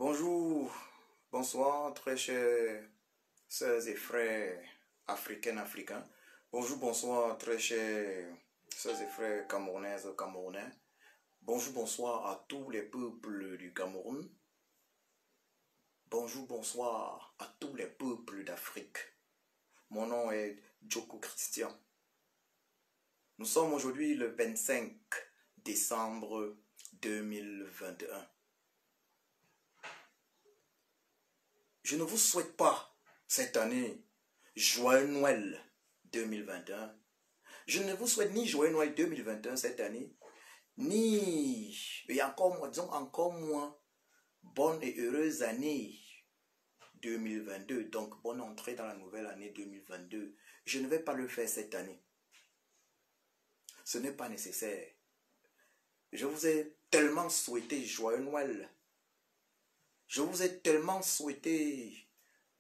Bonjour, bonsoir, très chers sœurs et frères africains. Bonjour, bonsoir, très chers sœurs et frères camerounaises, camerounais. Bonjour, bonsoir à tous les peuples du Cameroun. Bonjour, bonsoir à tous les peuples d'Afrique. Mon nom est Djoko Christian. Nous sommes aujourd'hui le 25 décembre 2021. Je ne vous souhaite pas cette année joyeux Noël 2021. Je ne vous souhaite ni joyeux Noël 2021 cette année, ni, et encore moins, bonne et heureuse année 2022. Donc, bonne entrée dans la nouvelle année 2022. Je ne vais pas le faire cette année. Ce n'est pas nécessaire. Je vous ai tellement souhaité joyeux Noël. Je vous ai tellement souhaité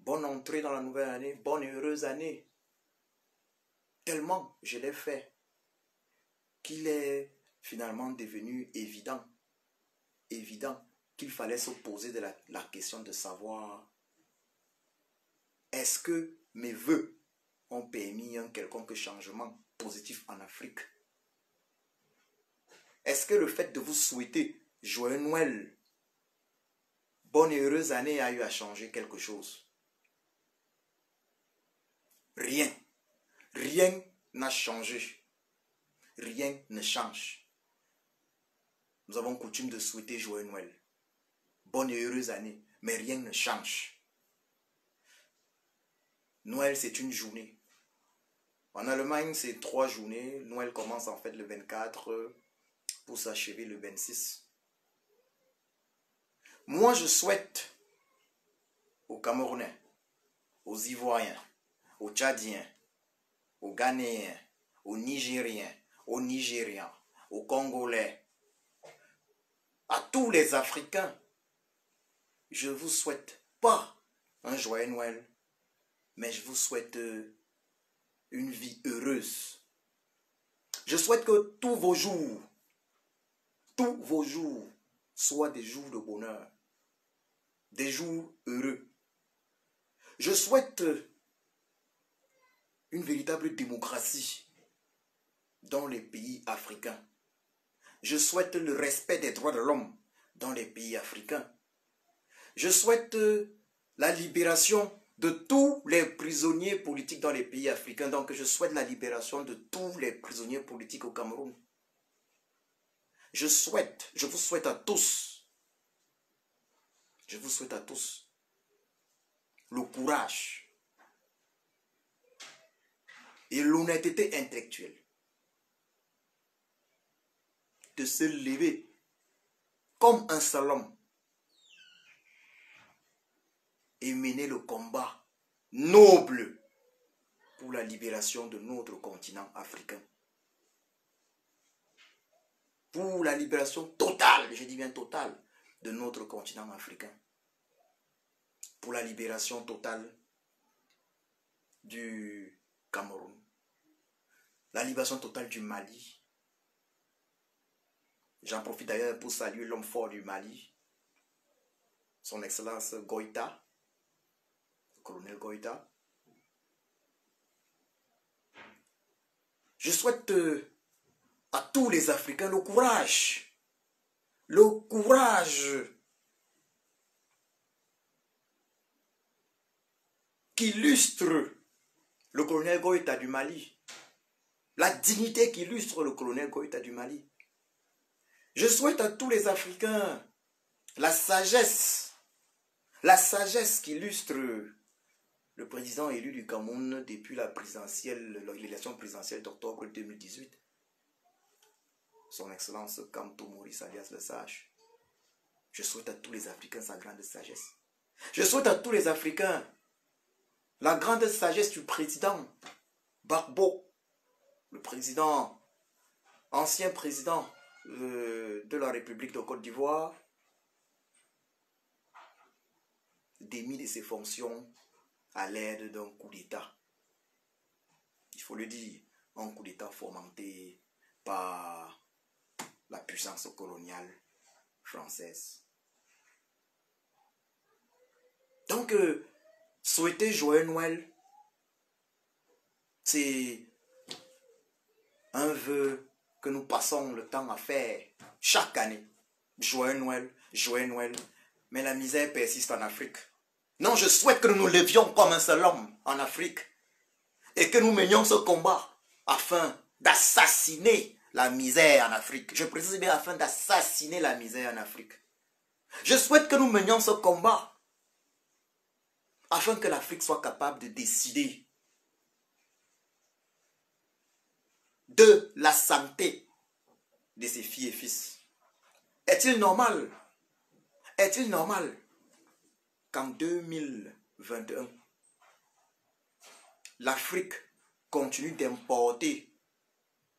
bonne entrée dans la nouvelle année, bonne et heureuse année. Tellement je l'ai fait qu'il est finalement devenu évident qu'il fallait se poser la question de savoir est-ce que mes vœux ont permis un quelconque changement positif en Afrique? Est-ce que le fait de vous souhaiter joyeux Noël, bonne et heureuse année a eu à changer quelque chose? Rien. Rien n'a changé. Rien ne change. Nous avons coutume de souhaiter joyeux Noël, bonne et heureuse année, mais rien ne change. Noël, c'est une journée. En Allemagne, c'est 3 journées. Noël commence en fait le 24 pour s'achever le 26. Moi, je souhaite aux Camerounais, aux Ivoiriens, aux Tchadiens, aux Ghanéens, aux Nigériens, aux Nigérians, aux Congolais, à tous les Africains, je vous souhaite pas un joyeux Noël, mais je vous souhaite une vie heureuse. Je souhaite que tous vos jours soient des jours de bonheur, des jours heureux. Je souhaite une véritable démocratie dans les pays africains. Je souhaite le respect des droits de l'homme dans les pays africains. Je souhaite la libération de tous les prisonniers politiques dans les pays africains. Donc je souhaite la libération de tous les prisonniers politiques au Cameroun. Je vous souhaite à tous le courage et l'honnêteté intellectuelle de se lever comme un seul homme et mener le combat noble pour la libération de notre continent africain. Pour la libération totale, je dis bien totale, de notre continent africain. Pour la libération totale du Cameroun. La libération totale du Mali. J'en profite d'ailleurs pour saluer l'homme fort du Mali, son Excellence Goïta, le colonel Goïta. Je souhaite à tous les Africains le courage qu'illustre le colonel Goïta du Mali, la dignité qu'illustre le colonel Goïta du Mali. Je souhaite à tous les Africains la sagesse qu'illustre le président élu du Cameroun depuis l'élection présidentielle d'octobre 2018. Son Excellence Kamto Maurice alias le Sage. Je souhaite à tous les Africains sa grande sagesse. Je souhaite à tous les Africains la grande sagesse du président Gbagbo, le ancien président de la République de Côte d'Ivoire, démis de ses fonctions à l'aide d'un coup d'État. Il faut le dire, un coup d'État fomenté par la puissance coloniale française. Donc, souhaiter joyeux Noël, c'est un vœu que nous passons le temps à faire chaque année. Joyeux Noël, joyeux Noël. Mais la misère persiste en Afrique. Non, je souhaite que nous nous levions comme un seul homme en Afrique et que nous menions ce combat afin d'assassiner la misère en Afrique. Je précise bien afin d'assassiner la misère en Afrique. Je souhaite que nous menions ce combat afin que l'Afrique soit capable de décider de la santé de ses filles et fils. Est-il normal qu'en 2021, l'Afrique continue d'importer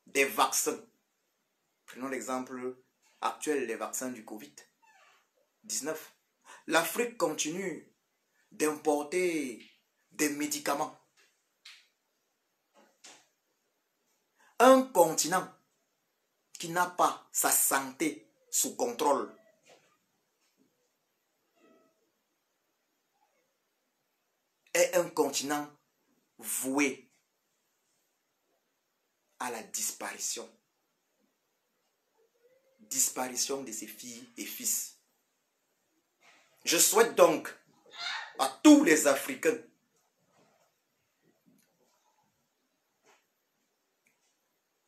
des vaccins? Prenons l'exemple actuel des vaccins du Covid-19. L'Afrique continue d'importer des médicaments. Un continent qui n'a pas sa santé sous contrôle est un continent voué à la disparition. Disparition de ses filles et fils. Je souhaite donc à tous les Africains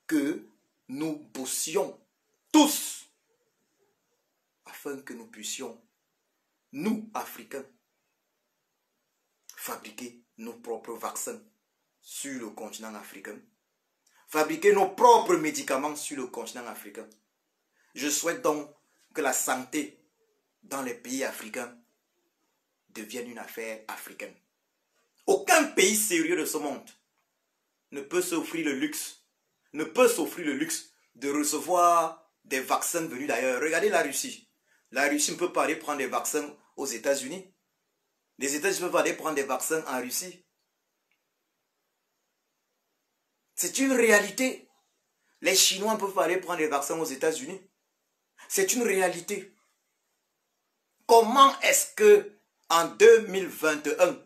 que nous bossions tous afin que nous puissions, nous, Africains, fabriquer nos propres vaccins sur le continent africain, fabriquer nos propres médicaments sur le continent africain. Je souhaite donc que la santé dans les pays africains devienne une affaire africaine. Aucun pays sérieux de ce monde ne peut s'offrir le luxe, de recevoir des vaccins venus d'ailleurs. Regardez la Russie. La Russie ne peut pas aller prendre des vaccins aux États-Unis. Les États-Unis peuvent aller prendre des vaccins en Russie. C'est une réalité. Les Chinois peuvent aller prendre des vaccins aux États-Unis. C'est une réalité. Comment est-ce que en 2021,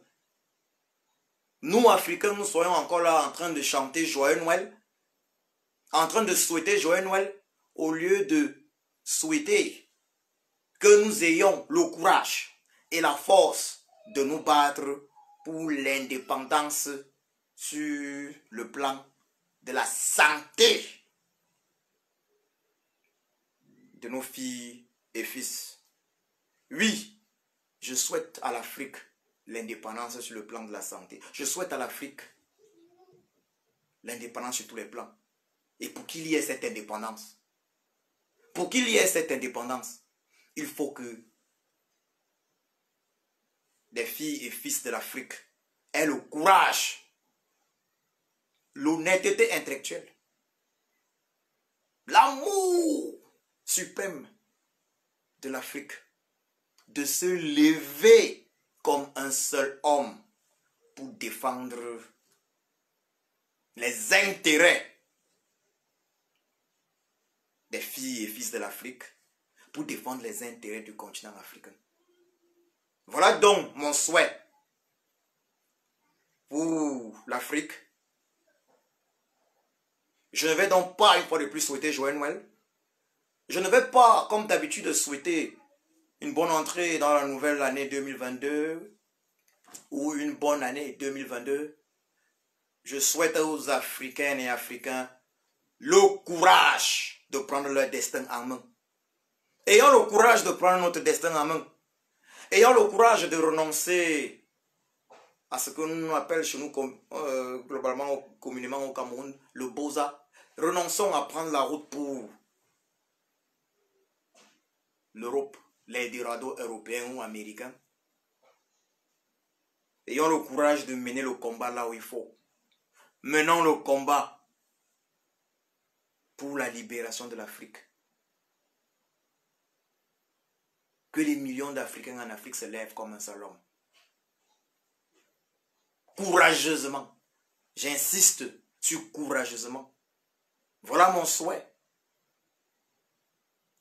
nous, Africains, nous soyons encore là en train de chanter Joyeux Noël, en train de souhaiter Joyeux Noël, au lieu de souhaiter que nous ayons le courage et la force de nous battre pour l'indépendance sur le plan de la santé de nos filles et fils. Oui, je souhaite à l'Afrique l'indépendance sur le plan de la santé. Je souhaite à l'Afrique l'indépendance sur tous les plans. Et pour qu'il y ait cette indépendance, il faut que les filles et fils de l'Afrique aient le courage, l'honnêteté intellectuelle, l'amour suprême de l'Afrique, de se lever comme un seul homme pour défendre les intérêts des filles et fils de l'Afrique, pour défendre les intérêts du continent africain. Voilà donc mon souhait pour l'Afrique. Je ne vais donc pas une fois de plus souhaiter Joyeux Noël. Je ne vais pas, comme d'habitude, souhaiter une bonne entrée dans la nouvelle année 2022 ou une bonne année 2022. Je souhaite aux Africaines et Africains le courage de prendre leur destin en main. Ayons le courage de prendre notre destin en main. Ayons le courage de renoncer à ce que nous appelons chez nous globalement, communément au Cameroun, le boza. Renonçons à prendre la route pour l'Europe, l'Eldorado européen ou américain. Ayons le courage de mener le combat là où il faut. Menons le combat pour la libération de l'Afrique. Que les millions d'Africains en Afrique se lèvent comme un seul homme. Courageusement. J'insiste sur courageusement. Voilà mon souhait.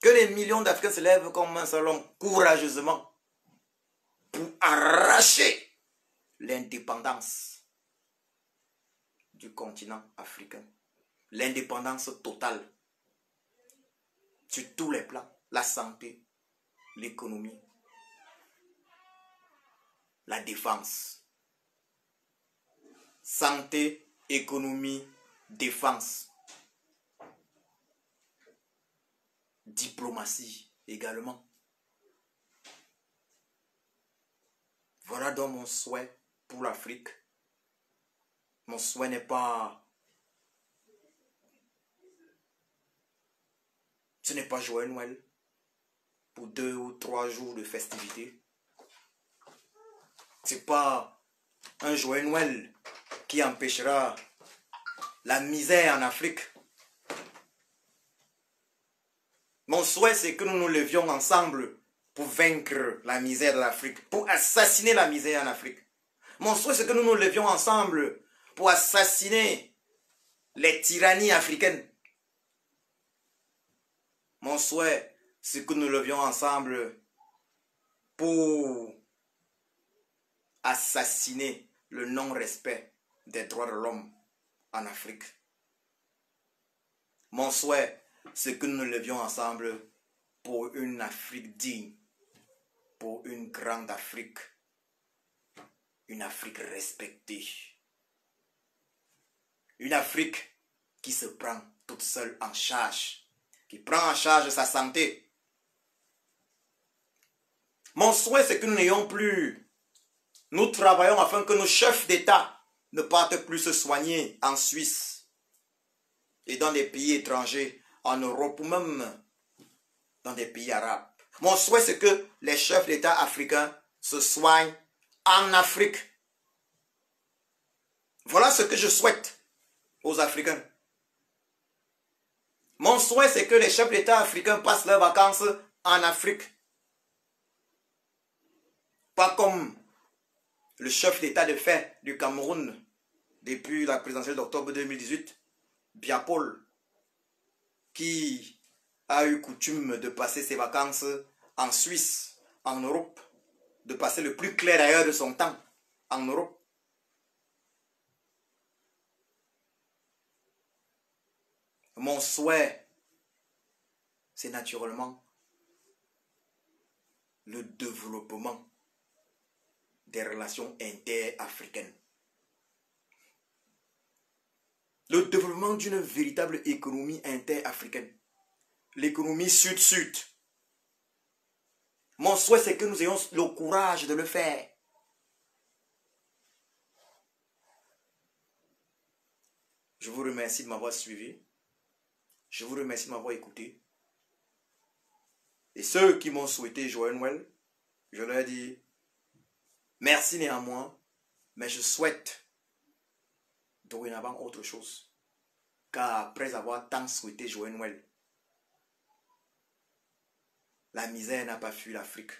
Que les millions d'Africains se lèvent comme un seul homme, courageusement, pour pour arracher l'indépendance du continent africain. L'indépendance totale sur tous les plans. La santé, l'économie, la défense. Santé, économie, défense. Diplomatie également. Voilà donc mon souhait pour l'Afrique. Mon souhait n'est pas... Ce n'est pas joyeux Noël pour 2 ou 3 jours de festivité. C'est pas un joyeux Noël qui empêchera la misère en Afrique. Mon souhait, c'est que nous nous levions ensemble pour vaincre la misère de l'Afrique, pour assassiner la misère en Afrique. Mon souhait, c'est que nous nous levions ensemble pour assassiner les tyrannies africaines. Mon souhait, c'est que nous levions ensemble pour assassiner le non-respect des droits de l'homme en Afrique. Mon souhait, c'est que nous nous levions ensemble pour une Afrique digne, pour une grande Afrique, une Afrique respectée, une Afrique qui se prend toute seule en charge, qui prend en charge sa santé. Mon souhait, c'est que nous n'ayons plus, nous travaillons afin que nos chefs d'État ne partent plus se soigner en Suisse et dans des pays étrangers, en Europe ou même dans des pays arabes. Mon souhait, c'est que les chefs d'État africains se soignent en Afrique. Voilà ce que je souhaite aux Africains. Mon souhait, c'est que les chefs d'État africains passent leurs vacances en Afrique. Pas comme le chef d'État de fait du Cameroun depuis la présidentielle d'octobre 2018, Biapol, qui a eu coutume de passer ses vacances en Suisse, en Europe, de passer le plus clair d'ailleurs de son temps en Europe. Mon souhait, c'est naturellement le développement des relations interafricaines. Le développement d'une véritable économie interafricaine. L'économie sud-sud. Mon souhait, c'est que nous ayons le courage de le faire. Je vous remercie de m'avoir suivi. Je vous remercie de m'avoir écouté. Et ceux qui m'ont souhaité joyeux Noël, je leur dis merci néanmoins, mais je souhaite dorénavant autre chose. Car après avoir tant souhaité joyeux Noël, la misère n'a pas fui l'Afrique.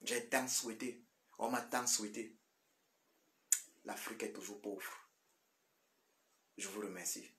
J'ai tant souhaité, on m'a tant souhaité. L'Afrique est toujours pauvre. Je vous remercie.